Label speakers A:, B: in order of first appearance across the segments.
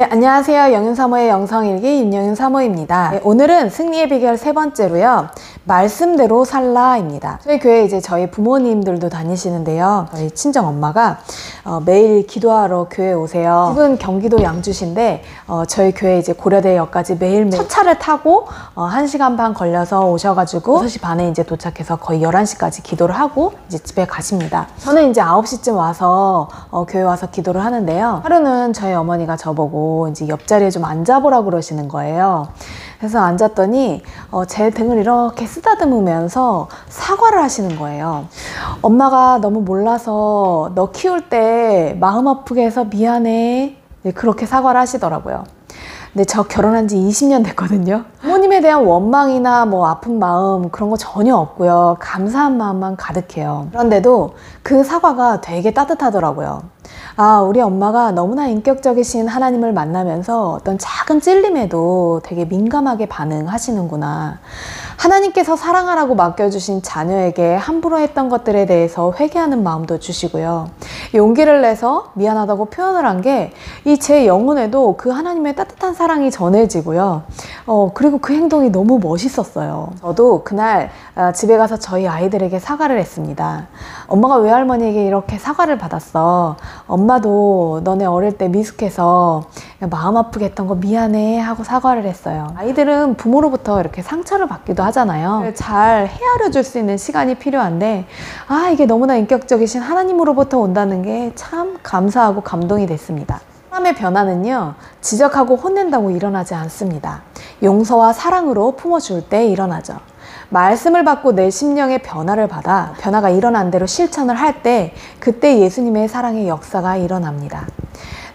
A: 네, 안녕하세요. 영윤사모의 영성일기 윤영윤사모입니다. 네, 오늘은 승리의 비결 세 번째로요. 말씀대로 살라입니다. 저희 교회에 이제 저희 부모님들도 다니시는데요. 저희 친정 엄마가 매일 기도하러 교회에 오세요. 집은 경기도 양주시인데 저희 교회 이제 고려대역까지 매일매일 첫 차를 타고 1시간 반 걸려서 오셔가지고 6시 반에 이제 도착해서 거의 11시까지 기도를 하고 이제 집에 가십니다. 저는 이제 9시쯤 와서 교회 와서 기도를 하는데요. 하루는 저희 어머니가 저보고 이제 옆자리에 좀 앉아보라고 그러시는 거예요. 그래서 앉았더니 제 등을 이렇게 쓰다듬으면서 사과를 하시는 거예요. 엄마가 너무 몰라서 너 키울 때 마음 아프게 해서 미안해. 그렇게 사과를 하시더라고요. 근데 저 결혼한 지 20년 됐거든요. 부모님에 대한 원망이나 뭐 아픈 마음 그런 거 전혀 없고요. 감사한 마음만 가득해요. 그런데도 그 사과가 되게 따뜻하더라고요. 아, 우리 엄마가 너무나 인격적이신 하나님을 만나면서 어떤 작은 찔림에도 되게 민감하게 반응하시는구나. 하나님께서 사랑하라고 맡겨주신 자녀에게 함부로 했던 것들에 대해서 회개하는 마음도 주시고요. 용기를 내서 미안하다고 표현을 한 게 이 제 영혼에도 그 하나님의 따뜻한 사랑이 전해지고요. 그리고 그 행동이 너무 멋있었어요. 저도 그날 집에 가서 저희 아이들에게 사과를 했습니다. 엄마가 외할머니에게 이렇게 사과를 받았어. 엄마도 너네 어릴 때 미숙해서 마음 아프게 했던 거 미안해 하고 사과를 했어요. 아이들은 부모로부터 이렇게 상처를 받기도 하잖아요. 잘 헤아려 줄 수 있는 시간이 필요한데 이게 너무나 인격적이신 하나님으로부터 온다는 게 참 감사하고 감동이 됐습니다. 사람의 변화는요, 지적하고 혼낸다고 일어나지 않습니다. 용서와 사랑으로 품어줄 때 일어나죠. 말씀을 받고 내 심령의 변화를 받아 변화가 일어난 대로 실천을 할 때 그때 예수님의 사랑의 역사가 일어납니다.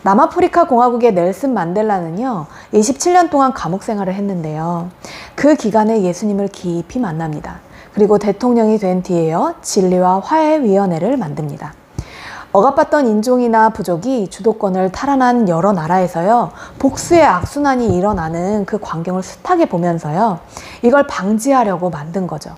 A: 남아프리카 공화국의 넬슨 만델라는요 27년 동안 감옥 생활을 했는데요. 그 기간에 예수님을 깊이 만납니다. 그리고 대통령이 된 뒤에요 진리와 화해위원회를 만듭니다. 억압받던 인종이나 부족이 주도권을 탈환한 여러 나라에서요 복수의 악순환이 일어나는 그 광경을 숱하게 보면서요 이걸 방지하려고 만든 거죠.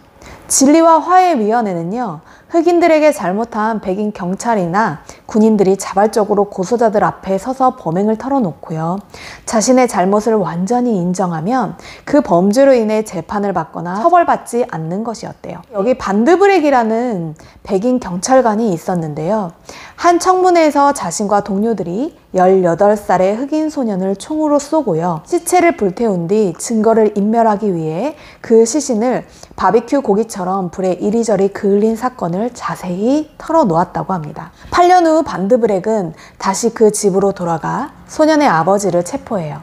A: 진리와 화해위원회는요 흑인들에게 잘못한 백인 경찰이나 군인들이 자발적으로 고소자들 앞에 서서 범행을 털어놓고요 자신의 잘못을 완전히 인정하면 그 범죄로 인해 재판을 받거나 처벌받지 않는 것이었대요. 여기 반드브렉이라는 백인 경찰관이 있었는데요 한 청문회에서 자신과 동료들이 18살의 흑인 소년을 총으로 쏘고요 시체를 불태운 뒤 증거를 인멸하기 위해 그 시신을 바비큐 고기처럼 불에 이리저리 그을린 사건을 자세히 털어놓았다고 합니다. 8년 후 반드브렉은 다시 그 집으로 돌아가 소년의 아버지를 체포해요.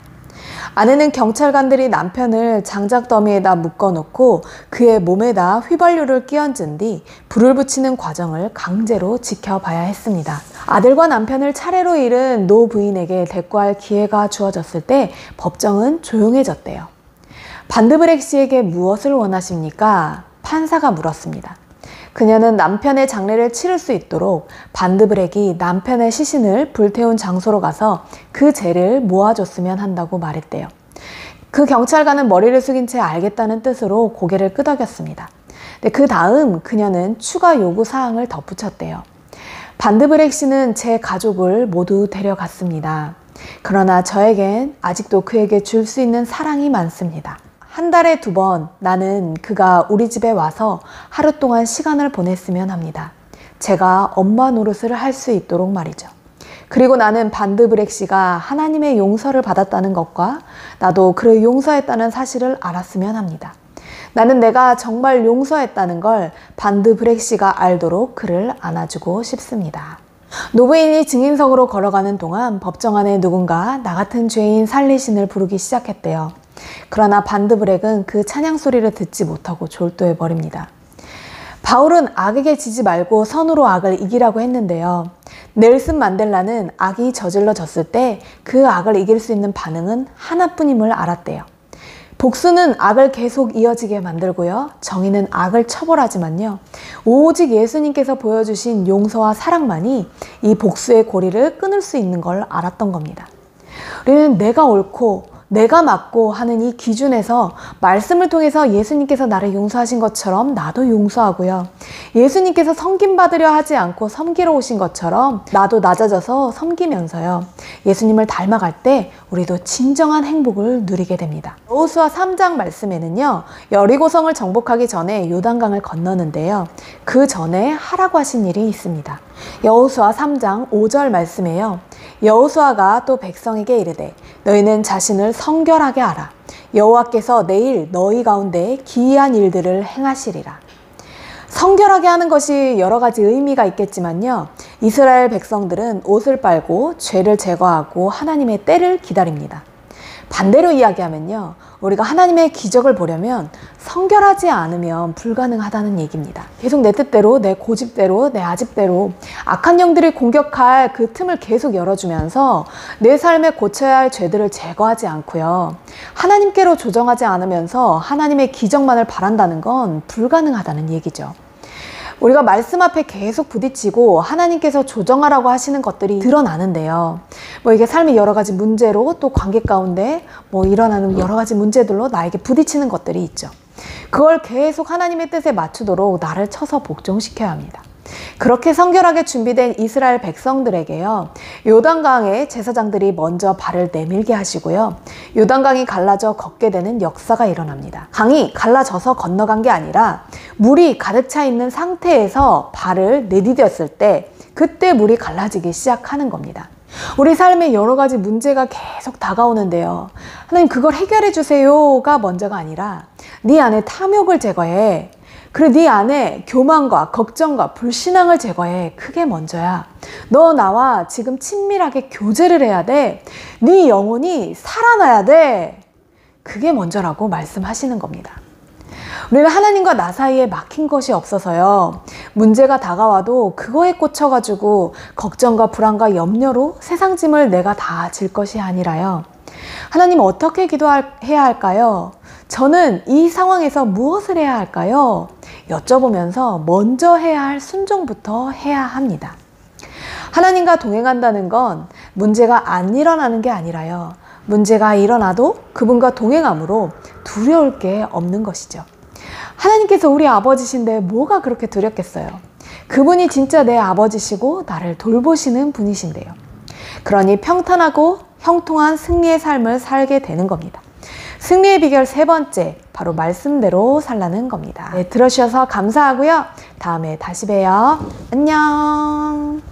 A: 아내는 경찰관들이 남편을 장작 더미에다 묶어놓고 그의 몸에다 휘발유를 끼얹은 뒤 불을 붙이는 과정을 강제로 지켜봐야 했습니다. 아들과 남편을 차례로 잃은 노 부인에게 대꾸할 기회가 주어졌을 때 법정은 조용해졌대요. 반드브렉 씨에게 무엇을 원하십니까? 판사가 물었습니다. 그녀는 남편의 장례를 치를 수 있도록 반드브렉이 남편의 시신을 불태운 장소로 가서 그 재를 모아줬으면 한다고 말했대요. 그 경찰관은 머리를 숙인 채 알겠다는 뜻으로 고개를 끄덕였습니다. 그 다음 그녀는 추가 요구 사항을 덧붙였대요. 반드브렉 씨는 제 가족을 모두 데려갔습니다. 그러나 저에겐 아직도 그에게 줄 수 있는 사랑이 많습니다. 한 달에 2번 나는 그가 우리 집에 와서 하루 동안 시간을 보냈으면 합니다. 제가 엄마 노릇을 할 수 있도록 말이죠. 그리고 나는 반드브렉 씨가 하나님의 용서를 받았다는 것과 나도 그를 용서했다는 사실을 알았으면 합니다. 나는 내가 정말 용서했다는 걸 반드브렉 씨가 알도록 그를 안아주고 싶습니다. 노부인이 증인석으로 걸어가는 동안 법정 안에 누군가 나 같은 죄인 살리신을 부르기 시작했대요. 그러나 반드브렉은 그 찬양 소리를 듣지 못하고 졸도해 버립니다. 바울은 악에게 지지 말고 선으로 악을 이기라고 했는데요. 넬슨 만델라는 악이 저질러졌을 때 그 악을 이길 수 있는 반응은 하나뿐임을 알았대요. 복수는 악을 계속 이어지게 만들고요. 정의는 악을 처벌하지만요. 오직 예수님께서 보여주신 용서와 사랑만이 이 복수의 고리를 끊을 수 있는 걸 알았던 겁니다. 우리는 내가 옳고 내가 맞고 하는 이 기준에서 말씀을 통해서 예수님께서 나를 용서하신 것처럼 나도 용서하고요. 예수님께서 섬김받으려 하지 않고 섬기러 오신 것처럼 나도 낮아져서 섬기면서요. 예수님을 닮아갈 때 우리도 진정한 행복을 누리게 됩니다. 여호수아 3장 말씀에는요. 여리고성을 정복하기 전에 요단강을 건너는데요. 그 전에 하라고 하신 일이 있습니다. 여호수아 3장 5절 말씀에요. 여호수아가 또 백성에게 이르되 너희는 자신을 성결하게 하라. 여호와께서 내일 너희 가운데 기이한 일들을 행하시리라. 성결하게 하는 것이 여러 가지 의미가 있겠지만요. 이스라엘 백성들은 옷을 빨고 죄를 제거하고 하나님의 때를 기다립니다. 반대로 이야기하면요. 우리가 하나님의 기적을 보려면 성결하지 않으면 불가능하다는 얘기입니다. 계속 내 뜻대로, 내 고집대로, 내 아집대로 악한 영들이 공격할 그 틈을 계속 열어주면서 내 삶에 고쳐야 할 죄들을 제거하지 않고요. 하나님께로 조정하지 않으면서 하나님의 기적만을 바란다는 건 불가능하다는 얘기죠. 우리가 말씀 앞에 계속 부딪히고 하나님께서 조정하라고 하시는 것들이 드러나는데요. 이게 삶의 여러 가지 문제로 또 관계 가운데 일어나는 여러 가지 문제들로 나에게 부딪히는 것들이 있죠. 그걸 계속 하나님의 뜻에 맞추도록 나를 쳐서 복종시켜야 합니다. 그렇게 성결하게 준비된 이스라엘 백성들에게요. 요단강에 제사장들이 먼저 발을 내밀게 하시고요. 요단강이 갈라져 걷게 되는 역사가 일어납니다. 강이 갈라져서 건너간 게 아니라 물이 가득 차 있는 상태에서 발을 내디뎠을 때 그때 물이 갈라지기 시작하는 겁니다. 우리 삶에 여러 가지 문제가 계속 다가오는데요. 하나님 그걸 해결해 주세요가 먼저가 아니라 네 안에 탐욕을 제거해. 그래 네 안에 교만과 걱정과 불신앙을 제거해. 그게 먼저야. 너 나와 지금 친밀하게 교제를 해야 돼. 네 영혼이 살아나야 돼. 그게 먼저라고 말씀하시는 겁니다. 우리는 하나님과 나 사이에 막힌 것이 없어서요. 문제가 다가와도 그거에 꽂혀가지고 걱정과 불안과 염려로 세상 짐을 내가 다 질 것이 아니라요. 하나님 어떻게 기도해야 할까요? 저는 이 상황에서 무엇을 해야 할까요? 여쭤보면서 먼저 해야 할 순종부터 해야 합니다. 하나님과 동행한다는 건 문제가 안 일어나는 게 아니라요. 문제가 일어나도 그분과 동행함으로 두려울 게 없는 것이죠. 하나님께서 우리 아버지신데 뭐가 그렇게 두렵겠어요? 그분이 진짜 내 아버지시고 나를 돌보시는 분이신데요. 그러니 평탄하고 형통한 승리의 삶을 살게 되는 겁니다. 승리의 비결 세 번째, 바로 말씀대로 살라는 겁니다. 네, 들어주셔서 감사하고요. 다음에 다시 봬요. 안녕.